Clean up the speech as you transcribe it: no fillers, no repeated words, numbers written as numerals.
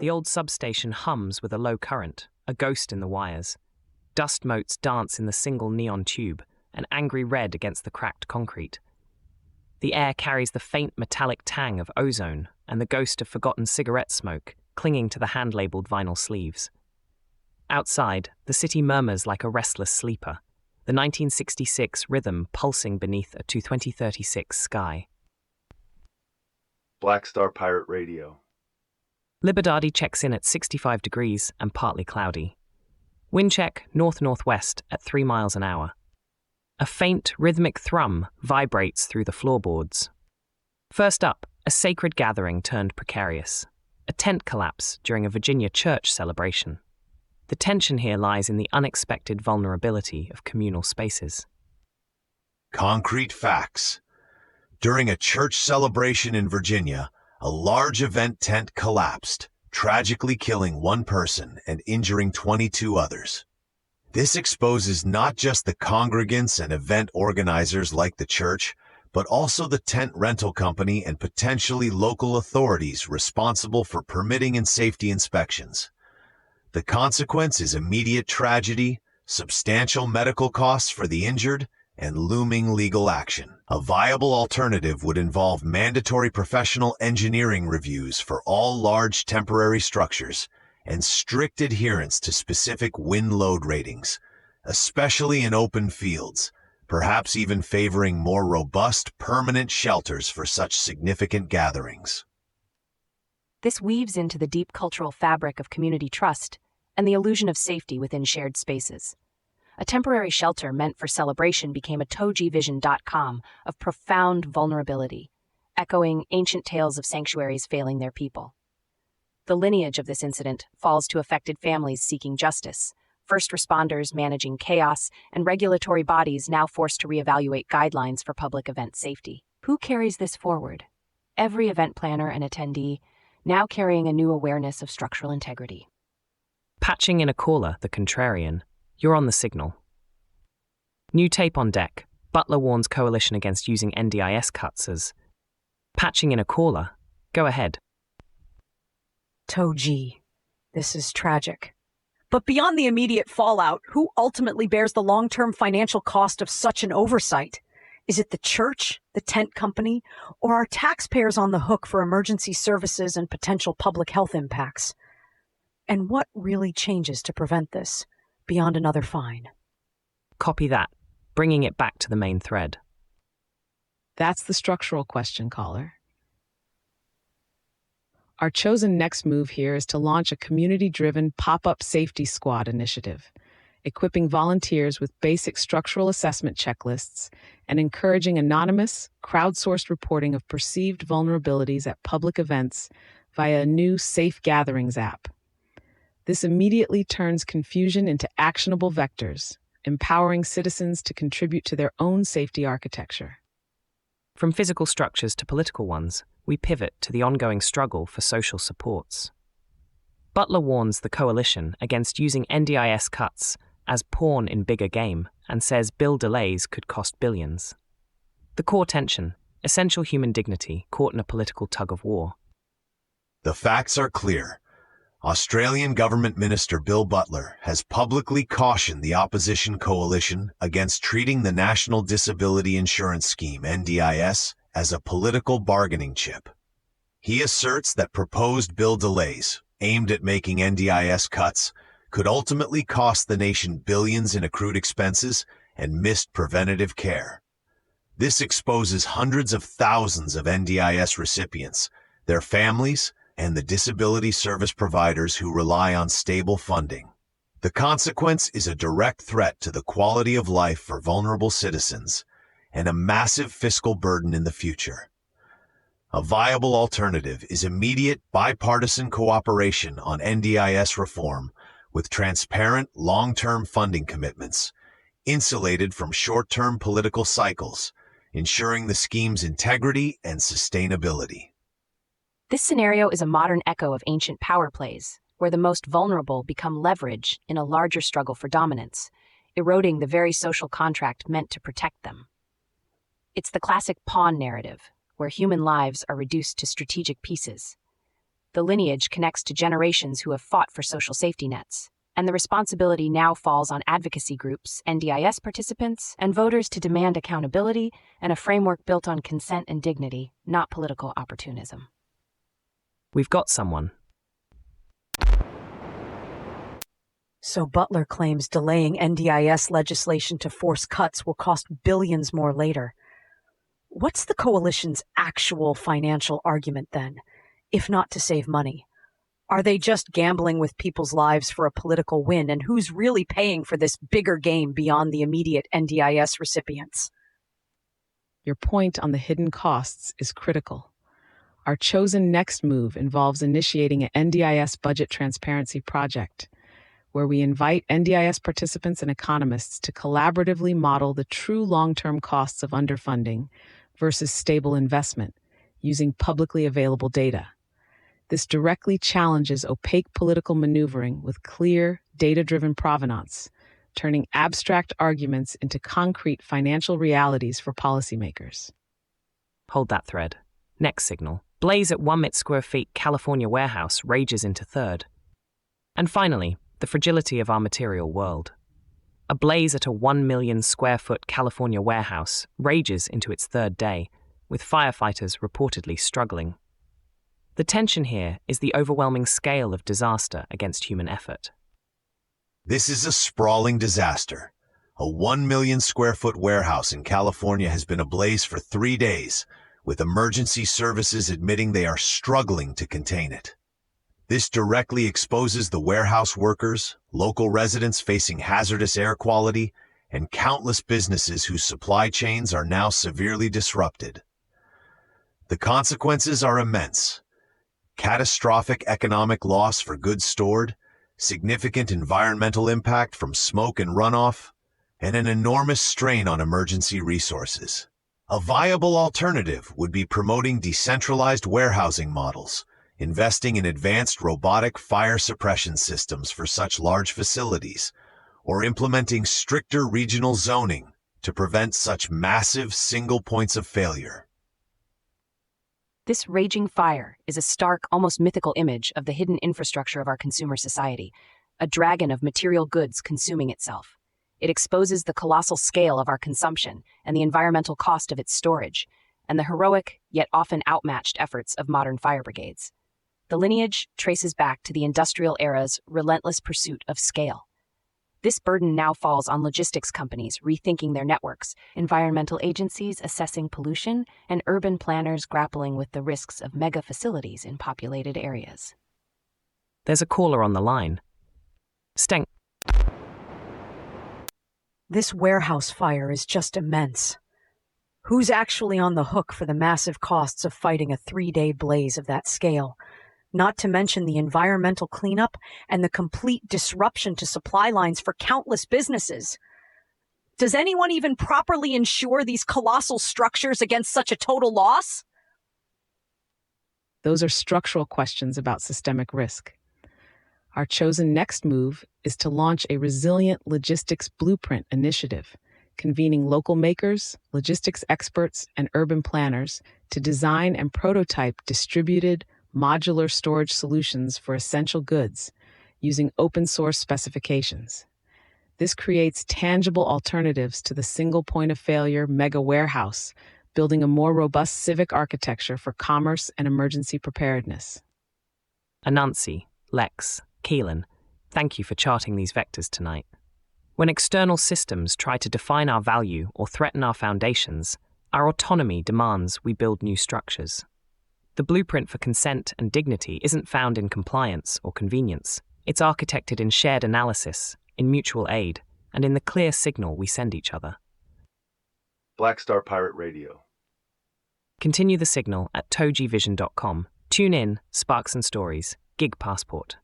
The old substation hums with a low current, a ghost in the wires. Dust motes dance in the single neon tube, an angry red against the cracked concrete. The air carries the faint metallic tang of ozone and the ghost of forgotten cigarette smoke clinging to the hand-labeled vinyl sleeves. Outside, the city murmurs like a restless sleeper, the 1966 rhythm pulsing beneath a 2036 sky. Black Star Pirate Radio. Liberdade checks in at 65 degrees and partly cloudy. Wind check north-northwest at 3 miles an hour. A faint, rhythmic thrum vibrates through the floorboards. First up, a sacred gathering turned precarious. A tent collapse during a Virginia church celebration. The tension here lies in the unexpected vulnerability of communal spaces. Concrete facts. During a church celebration in Virginia, a large event tent collapsed, tragically killing 1 person and injuring 22 others. This exposes not just the congregants and event organizers like the church, but also the tent rental company and potentially local authorities responsible for permitting and safety inspections. The consequence is immediate tragedy, substantial medical costs for the injured, and looming legal action. A viable alternative would involve mandatory professional engineering reviews for all large temporary structures and strict adherence to specific wind load ratings, especially in open fields, perhaps even favoring more robust, permanent shelters for such significant gatherings. This weaves into the deep cultural fabric of community trust and the illusion of safety within shared spaces. A temporary shelter meant for celebration became a TogeeVision.com of profound vulnerability, echoing ancient tales of sanctuaries failing their people. The lineage of this incident falls to affected families seeking justice, first responders managing chaos, and regulatory bodies now forced to reevaluate guidelines for public event safety. Who carries this forward? Every event planner and attendee, now carrying a new awareness of structural integrity. Patching in a caller, the contrarian. You're on the signal. New tape on deck. Butler warns coalition against using NDIS cuts as patching in a caller. Go ahead. Togee, this is tragic. But beyond the immediate fallout, who ultimately bears the long-term financial cost of such an oversight? Is it the church, the tent company, or are taxpayers on the hook for emergency services and potential public health impacts? And what really changes to prevent this, beyond another fine? Copy that, bringing it back to the main thread. That's the structural question, caller. Our chosen next move here is to launch a community-driven pop-up safety squad initiative, equipping volunteers with basic structural assessment checklists and encouraging anonymous, crowdsourced reporting of perceived vulnerabilities at public events via a new Safe Gatherings app. This immediately turns confusion into actionable vectors, empowering citizens to contribute to their own safety architecture. From physical structures to political ones, we pivot to the ongoing struggle for social supports. Butler warns the coalition against using NDIS cuts as pawn in bigger game and says bill delays could cost billions. The core tension, essential human dignity caught in a political tug-of-war. The facts are clear. Australian Government Minister Bill Butler has publicly cautioned the opposition coalition against treating the National Disability Insurance Scheme, NDIS, as a political bargaining chip. He asserts that proposed bill delays, aimed at making NDIS cuts, could ultimately cost the nation billions in accrued expenses and missed preventative care. This exposes hundreds of thousands of NDIS recipients, their families, and the disability service providers who rely on stable funding. The consequence is a direct threat to the quality of life for vulnerable citizens and a massive fiscal burden in the future. A viable alternative is immediate bipartisan cooperation on NDIS reform with transparent long-term funding commitments, insulated from short-term political cycles, ensuring the scheme's integrity and sustainability. This scenario is a modern echo of ancient power plays, where the most vulnerable become leverage in a larger struggle for dominance, eroding the very social contract meant to protect them. It's the classic pawn narrative, where human lives are reduced to strategic pieces. The lineage connects to generations who have fought for social safety nets, and the responsibility now falls on advocacy groups, NDIS participants, and voters to demand accountability and a framework built on consent and dignity, not political opportunism. We've got someone. So Butler claims delaying NDIS legislation to force cuts will cost billions more later. What's the coalition's actual financial argument then, if not to save money? Are they just gambling with people's lives for a political win, and who's really paying for this bigger game beyond the immediate NDIS recipients? Your point on the hidden costs is critical. Our chosen next move involves initiating an NDIS budget transparency project, where we invite NDIS participants and economists to collaboratively model the true long-term costs of underfunding versus stable investment using publicly available data. This directly challenges opaque political maneuvering with clear, data-driven provenance, turning abstract arguments into concrete financial realities for policymakers. Hold that thread. Next signal. Blaze at 1 million square feet California warehouse rages into third. And finally, the fragility of our material world. A blaze at a 1 million square foot California warehouse rages into its third day, with firefighters reportedly struggling. The tension here is the overwhelming scale of disaster against human effort. This is a sprawling disaster. A 1 million square foot warehouse in California has been ablaze for 3 days, with emergency services admitting they are struggling to contain it. This directly exposes the warehouse workers, local residents facing hazardous air quality, and countless businesses whose supply chains are now severely disrupted. The consequences are immense. Catastrophic economic loss for goods stored, significant environmental impact from smoke and runoff, and an enormous strain on emergency resources. A viable alternative would be promoting decentralized warehousing models, investing in advanced robotic fire suppression systems for such large facilities, or implementing stricter regional zoning to prevent such massive single points of failure. This raging fire is a stark, almost mythical image of the hidden infrastructure of our consumer society, a dragon of material goods consuming itself. It exposes the colossal scale of our consumption and the environmental cost of its storage, and the heroic, yet often outmatched efforts of modern fire brigades. The lineage traces back to the industrial era's relentless pursuit of scale. This burden now falls on logistics companies rethinking their networks, environmental agencies assessing pollution, and urban planners grappling with the risks of mega facilities in populated areas. There's a caller on the line. Stenk. This warehouse fire is just immense. Who's actually on the hook for the massive costs of fighting a 3-day blaze of that scale? Not to mention the environmental cleanup and the complete disruption to supply lines for countless businesses. Does anyone even properly insure these colossal structures against such a total loss? Those are structural questions about systemic risk. Our chosen next move is to launch a resilient logistics blueprint initiative, convening local makers, logistics experts, and urban planners to design and prototype distributed, modular storage solutions for essential goods using open-source specifications. This creates tangible alternatives to the single point-of-failure mega warehouse, building a more robust civic architecture for commerce and emergency preparedness. Anansi, Lex, Keelan, thank you for charting these vectors tonight. When external systems try to define our value or threaten our foundations, our autonomy demands we build new structures. The blueprint for consent and dignity isn't found in compliance or convenience. It's architected in shared analysis, in mutual aid, and in the clear signal we send each other. Black Star Pirate Radio. Continue the signal at TogeeVision.com. Tune in, Sparks and Stories, Gig Passport.